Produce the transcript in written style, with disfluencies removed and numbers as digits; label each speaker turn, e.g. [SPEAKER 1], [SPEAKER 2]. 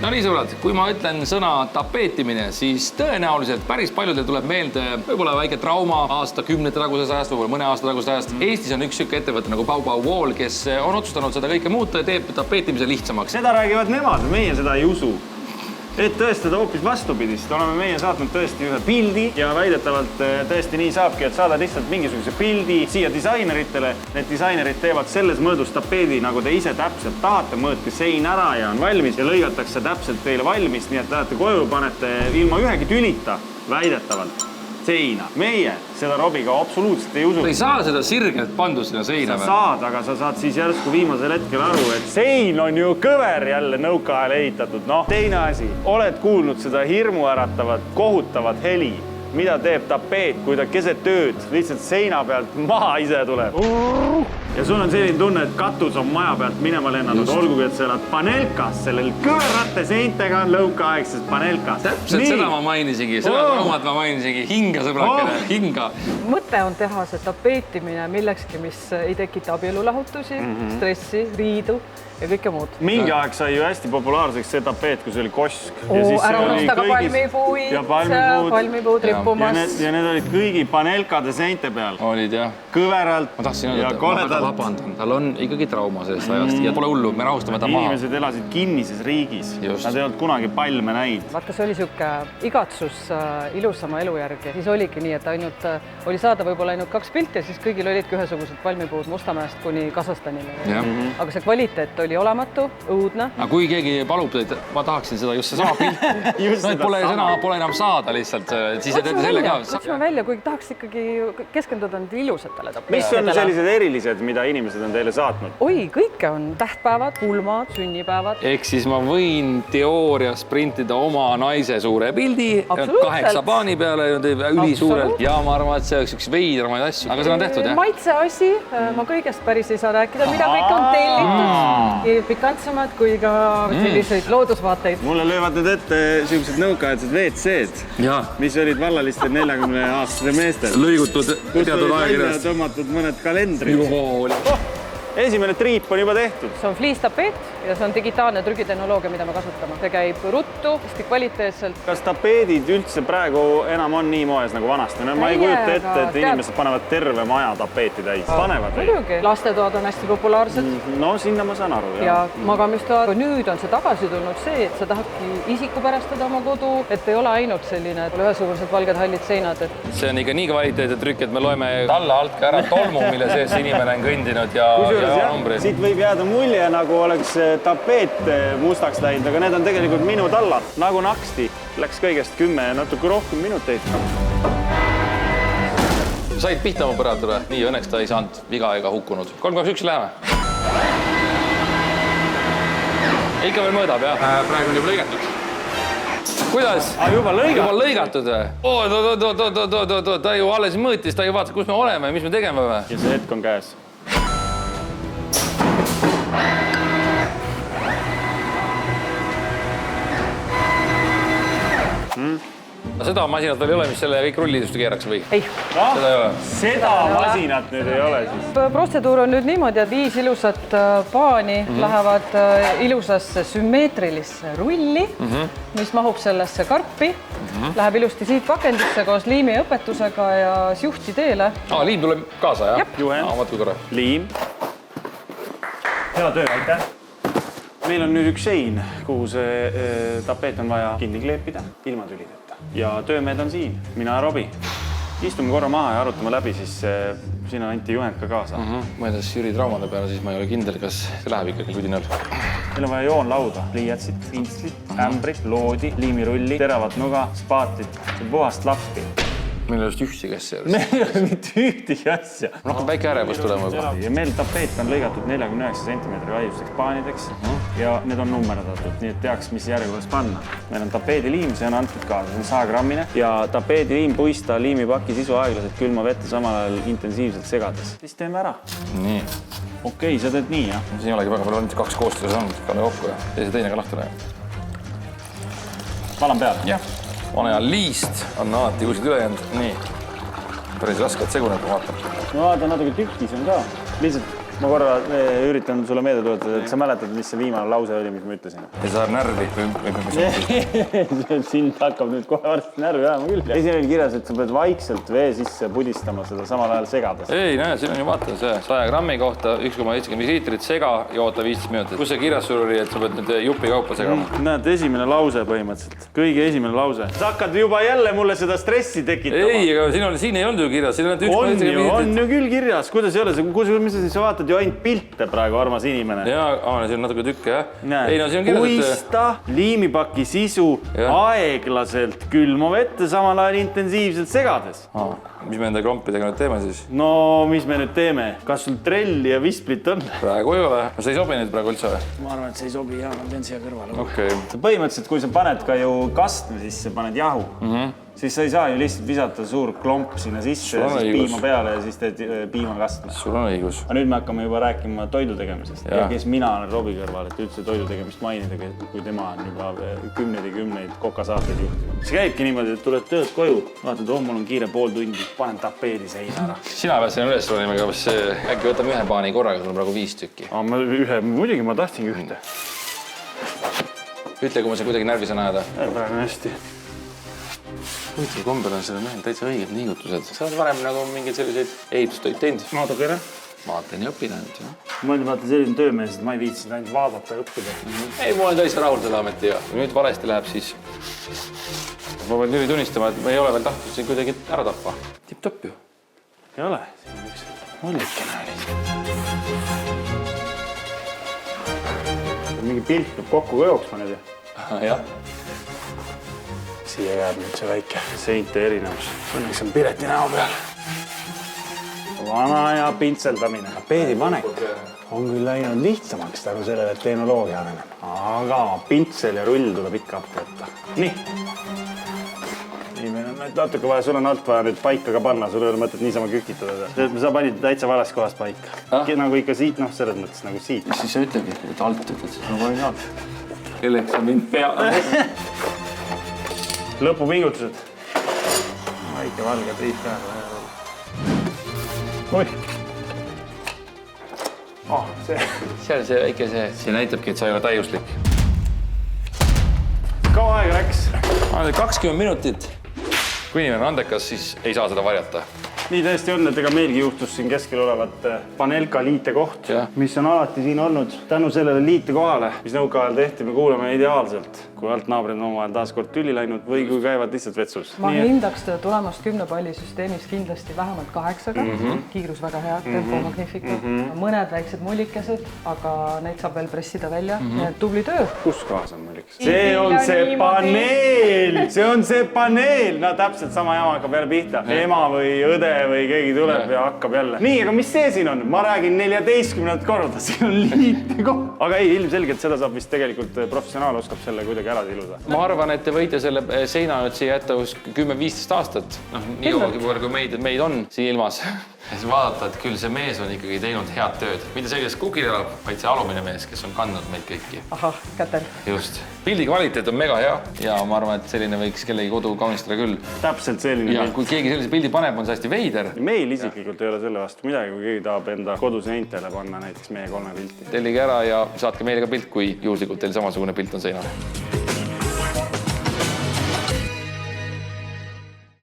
[SPEAKER 1] No nii sõbrad, kui ma ütlen sõna tapeetimine, siis tõenäoliselt päris paljudel tuleb meelde võib-olla väike trauma aastakümnete tagusest ajast, võib-olla mõne aasta tagusest ajast. Eestis on üks siuke ettevõte nagu Bau Bau Wall, kes on otsustanud seda kõike muuta ja teeb tapeetimise lihtsamaks.
[SPEAKER 2] Seda räägivad nemad, meie seda ei usu. Et tõestada hoopis vastupidist, oleme meie saatnud tõesti ühe pildi ja väidetavalt tõesti nii saabki, et saadad lihtsalt mingisuguse pildi siia disaineritele. Need disainerid teevad selles mõõdus tapeedi, nagu te ise täpselt tahate, mõõtke sein ära ja on valmis ja lõigatakse täpselt teile valmis, nii et lähete koju, panete ilma ühegi tülita väidetavalt seina. Meie seda Robiga absoluutselt ei usu.
[SPEAKER 1] Sa ei saa seda sirgelt pandud sinna seina
[SPEAKER 2] või? Sa saad, aga sa saad siis järsku viimasel hetkel aru, et sein on ju kõver jälle nõukaajal ehitatud. Noh, teine asi. Oled kuulnud seda hirmuäratavat, kohutavat heli, mida teeb tapeet, kui ta keset tööd lihtsalt seina pealt maha ise tuleb. Ja sul on selline tunne, et katus on maja pealt minema lennanud, olgugi, et sa elad panelkas, sellel kõverrate seintega on lõukaaegses panelkas.
[SPEAKER 1] Täpselt seda ma mainisingi, seda traumat ma mainisingi, hinga sõbrakene, hinga.
[SPEAKER 3] Mõte on teha see tapeetimine millekski, mis ei tekita abielulahutusi, stressi, riidu ja kõike muud.
[SPEAKER 2] Mingi aeg sai ju hästi populaarseks see tapeet, kui see oli kosk.
[SPEAKER 3] Ära unustada ka palmipuud rippumas.
[SPEAKER 2] Ja need olid kõigi panelkade seinte peal.
[SPEAKER 1] Olid jah.
[SPEAKER 2] Kõveralt ja koledalt.
[SPEAKER 1] Vabandan, tal on ikkagi trauma sellest ajast ja pole hullu, me rahustame ta maha.
[SPEAKER 2] Inimesed elasid kinnises riigis, nad ei olnud kunagi palme näinud.
[SPEAKER 3] Vaata, see oli siuke igatsus ilusama elu järgi. Siis oligi nii, et ainult oli saada võib-olla ainult 2 pilti ja siis kõigil olidki ühesugused palmipuud Mustamäest kuni Kasahstanile. Aga see kvaliteet oli olematu, õudne.
[SPEAKER 1] Aga kui keegi palub, et ma tahaksin seda just see sama pilti, pole enam saada lihtsalt, siis te teete selle ka.
[SPEAKER 3] Võtsime välja, kui tahaks ikkagi keskenduda nende ilusatele tapeetidele.
[SPEAKER 2] Mis on sellised erilised, mida inimesed on teile saatnud?
[SPEAKER 3] Oi, kõike on. Tähtpäevad, pulmad, sünnipäevad.
[SPEAKER 1] Ehk siis ma võin teoorias printida oma naise suure pildi 8 paani peale ülisuurelt ja ma arvan, et see oleks üks veidramaid asju. Aga see on tehtud, jah?
[SPEAKER 3] Maitse asi. Ma kõigest päris ei saa rääkida, mida kõik on tellitud. Pikantsemad kui ka selliseid loodusvaateid.
[SPEAKER 2] Mulle löövad nüüd ette sellised nõukaajad WC-d, mis olid vallalistel 40-aastased meestel.
[SPEAKER 1] Lõigutud teatud ajakirjast.
[SPEAKER 2] Tõmmatud mõned kalendrid. Esimene triip on juba tehtud.
[SPEAKER 3] See on fliistapeet ja see on digitaalne trügitehnoloogia, mida me kasutame. See käib ruttu, hästi kvaliteetselt.
[SPEAKER 2] Kas tapeedid üldse praegu enam on nii moes nagu vanasti? Ma ei kujuta ette, et inimesed panevad terve maja tapeeti täis. Panevad või?
[SPEAKER 3] Muidugi. Lastetoad on hästi populaarsed.
[SPEAKER 2] No sinna ma saan aru.
[SPEAKER 3] Ja magamistoad. Nüüd on see tagasi tulnud see, et sa tahadki isikupärastada oma kodu, et ei ole ainult selline ühesugused valged hallid seinad. See
[SPEAKER 1] on ikka nii kvaliteetne trükk, et me loeme talla alt ka ära tolmu, mille sees inimene on kõndinud ja
[SPEAKER 2] siit võib jääda mulje, nagu oleks tapeet mustaks läinud, aga need on tegelikult minu tallad. Nagu naksti läks kõigest 10 ja natuke rohkem minuteid.
[SPEAKER 1] Said pihta oma põrandale? Nii, õnneks ta ei saanud viga ega hukkunud. 3-2-1 läheme. Ikka veel mõõdab, jah? Praegu on juba lõigatud. Kuidas?
[SPEAKER 2] Juba lõigatud?
[SPEAKER 1] Juba lõigatud või? Ta ju alles mõõtis, ta ju vaatas, kus me oleme ja mis me tegema või?
[SPEAKER 2] Ja see hetk on käes.
[SPEAKER 1] Seda masinat veel ei ole, mis selle kõik rullidusti keeraks või?
[SPEAKER 3] Ei.
[SPEAKER 2] Seda masinat nüüd ei ole siis.
[SPEAKER 3] Protseduur on nüüd niimoodi, et 5 ilusat paani lähevad ilusasse sümmeetrilisse rulli, mis mahub sellesse karpi. Läheb ilusti siit pakendisse koos liimi õpetusega ja juhti teele.
[SPEAKER 1] Liim tuleb kaasa, jah?
[SPEAKER 2] Juhend, liim. Hea töö, aitäh. Meil on nüüd üks sein, kuhu see tapeet on vaja kinni kleepida, ilma tülideta. Ja töömehed on siin, mina ja Robi. Istume korra maha ja arutame läbi, siis siin on anti juhend ka kaasa.
[SPEAKER 1] Mõeldes Jüri traumade peale, siis ma ei ole kindel, kas see läheb ikkagi kudinal.
[SPEAKER 2] Meil on vaja joonlauda, pliiatsit, pintslit, ämbrit, loodi, liimirulli, teravat nuga, spaatit, puhast lappi.
[SPEAKER 1] Meil ei ole ühtegi asja.
[SPEAKER 2] Meil ei ole mitte ühtegi asja.
[SPEAKER 1] Hakkab väike ärevus tulema juba.
[SPEAKER 2] Ja meil tapeet on lõigatud 49 cm laiusteks paanideks ja need on nummerdatud, nii et teaks, mis järjekorras panna. Meil on tapeediliim, see on antud kaasa, see on 100-grammine ja tapeediliim puista liimipaki sisu aeglaselt külma vette samal ajal intensiivselt segades. Siis teeme ära.
[SPEAKER 1] Nii.
[SPEAKER 2] Okei, sa teed nii, jah?
[SPEAKER 1] Siin ei olegi väga palju, 2 koostöös on, kanne kokku ja teine ka lahti läheb.
[SPEAKER 2] Valan peale?
[SPEAKER 1] Jah. Vane ja liist on alati kuskilt ülejäänud. Nii. Päris raske, et seguneb, ma vaatan.
[SPEAKER 2] No vaata, natuke tükis on ka. Lihtsalt ma korra üritan sulle meelde tuletada, et sa mäletad, mis see viimane lause oli, mis ma ütlesin.
[SPEAKER 1] Ja saab närvi.
[SPEAKER 2] Sind hakkab nüüd kohe varsti närvi ajama küll. Esimene oli kirjas, et sa pead vaikselt vee sisse pudistama seda samal ajal segades.
[SPEAKER 1] Ei, näe, siin on ju vaata see 100 grammi kohta 1,75 liitrit sega ja oota 15 minutit. Kus see kirjas sul oli, et sa pead nüüd jupi kaupa segama?
[SPEAKER 2] Näed, esimene lause põhimõtteliselt. Kõige esimene lause. Sa hakkad juba jälle mulle seda stressi tekitama.
[SPEAKER 1] Ei, aga siin ei olnud ju kirjas.
[SPEAKER 2] On ju küll kirjas. Kuidas ei ole? Mis sa vaatad ju ainult pilte praegu, armas inimene?
[SPEAKER 1] Jaa, siin on natuke tükke, jah? Ei, no siin on kirjas,
[SPEAKER 2] puista liimipaki sisu aeglaselt külma vette, samal ajal intensiivselt segades.
[SPEAKER 1] Mis me enda klompidega nüüd teeme siis?
[SPEAKER 2] No, mis me nüüd teeme? Kas sul trelli ja visplit on?
[SPEAKER 1] Praegu ei ole. See ei sobi nüüd praegu üldse või?
[SPEAKER 2] Ma arvan, et see ei sobi, jah, ma teen siia kõrvale.
[SPEAKER 1] Okei.
[SPEAKER 2] Põhimõtteliselt, kui sa paned ka ju kastme sisse, paned jahu, siis sa ei saa ju lihtsalt visata suur klomp sinna sisse ja siis piima peale ja siis teed piimakastme.
[SPEAKER 1] Sul on õigus.
[SPEAKER 2] Aga nüüd me hakkame juba rääkima toidu tegemisest. Ja kes mina olen Robi kõrval, et üldse toidu tegemist mainida, kui tema on juba kümneid ja kümneid kokasaateid juhtinud. See käibki niimoodi, et tuled tööd koju, vaatad, mul on kiire pool tundi, panen tapeedi seina ära.
[SPEAKER 1] Sina pead sinna üles ronima, kas äkki võtame ühe paani korraga, sul on praegu 5 tükki.
[SPEAKER 2] Muidugi ma tahtsingi ühte.
[SPEAKER 1] Ütle, kui ma siin kuidagi närvis on ajada.
[SPEAKER 2] Praegu hästi.
[SPEAKER 1] Huvitav kombel on seda mehel täitsa õiged liigutused. Sa oled varem nagu mingeid selliseid ehitustöid teinud?
[SPEAKER 2] Natukene.
[SPEAKER 1] Vaatan ja õpin ainult, jah.
[SPEAKER 2] Ma olen vaata selline töömees, et ma ei viitsinud ainult vaadata ja õppida.
[SPEAKER 1] Ei, ma olen täitsa rahul selle ametiga. Kui nüüd valesti läheb, siis ma pean Jüri tunnistama, et ma ei ole veel tahtnud siin kuidagi ära tappa. Tipp-topp ju.
[SPEAKER 2] Ei ole. Siin on üks mullikene oli. Mingi pilt peab kokku ka jooksma nüüd.
[SPEAKER 1] Jah.
[SPEAKER 2] Siia jääb nüüd see väike seinte erinevus. Õnneks on Pireti näo peal. Vana ja pintseldamine. Tapeedipanek on küll läinud lihtsamaks tänu sellele, et tehnoloogia areneb. Aga pintsel ja rull tuleb ikka appi võtta. Nii. Meil on natuke vaja, sul on alt vaja nüüd paika ka panna, sul ei ole mõtet niisama kükitada. Sa panid täitsa vales kohas paika. Nagu ikka siit, selles mõttes nagu siit.
[SPEAKER 1] Mis siis sa ütlegi, et alt ütled?
[SPEAKER 2] No panin alt.
[SPEAKER 1] Kelleks on mind pea?
[SPEAKER 2] Lõpupingutused. Väike valge priit ka. Oih.
[SPEAKER 1] Seal see väike see. See näitabki, et sa ei ole täiuslik.
[SPEAKER 2] Kaua aega läks?
[SPEAKER 1] 20 minutit. Kui inimene on andekas, siis ei saa seda varjata.
[SPEAKER 2] Nii tõesti on, et ega meilgi juhtus siin keskel olevat Panelka liitekoht, mis on alati siin olnud tänu sellele liitekohale, mis nõukaajal tehti, me kuulame ideaalselt, kui alt naabrid on omavahel taas kord tülli läinud või kui käivad lihtsalt vetsus.
[SPEAKER 3] Ma hindaks teda tulemast 10 palli süsteemis kindlasti vähemalt 8-ga. Kiirus väga hea, tempo magnifika. Mõned väiksed mullikesed, aga neid saab veel pressida välja. Tubli töö.
[SPEAKER 2] Kus kohas on mullikesed? See on see paneel! See on see paneel! No täpselt sama jama hakkab jälle pihta. Ema või õde või keegi tuleb ja hakkab jälle. Nii, aga mis see siin on? Ma räägin 14 korda, siin on liitekoht. Aga ei, ilmselgelt seda saab vist tegelikult professionaal oskab selle kuidagi ära tiluda.
[SPEAKER 1] Ma arvan, et te võite selle seina nüüd siia jätta 10-15 aastat. Nii kaugi kui meid on siin ilmas. Ja siis vaadata, et küll see mees on ikkagi teinud head tööd. Mitte see, kes kukil elab, vaid see alumine mees, kes on kandnud meid kõiki.
[SPEAKER 3] Ahah, kätel.
[SPEAKER 1] Just. Pildi kvaliteet on mega hea ja ma arvan, et selline võiks kellegi kodu kaunistada küll.
[SPEAKER 2] Täpselt selline
[SPEAKER 1] ja
[SPEAKER 2] pilt.
[SPEAKER 1] Kui keegi sellise pildi paneb, on see hästi veider.
[SPEAKER 2] Meil isiklikult ei ole selle vastu midagi, kui keegi tahab enda koduseintele panna näiteks meie 3 pilti.
[SPEAKER 1] Tellige ära ja saatke meile ka pilt, kui juhuslikult teil samasugune pilt on seinal.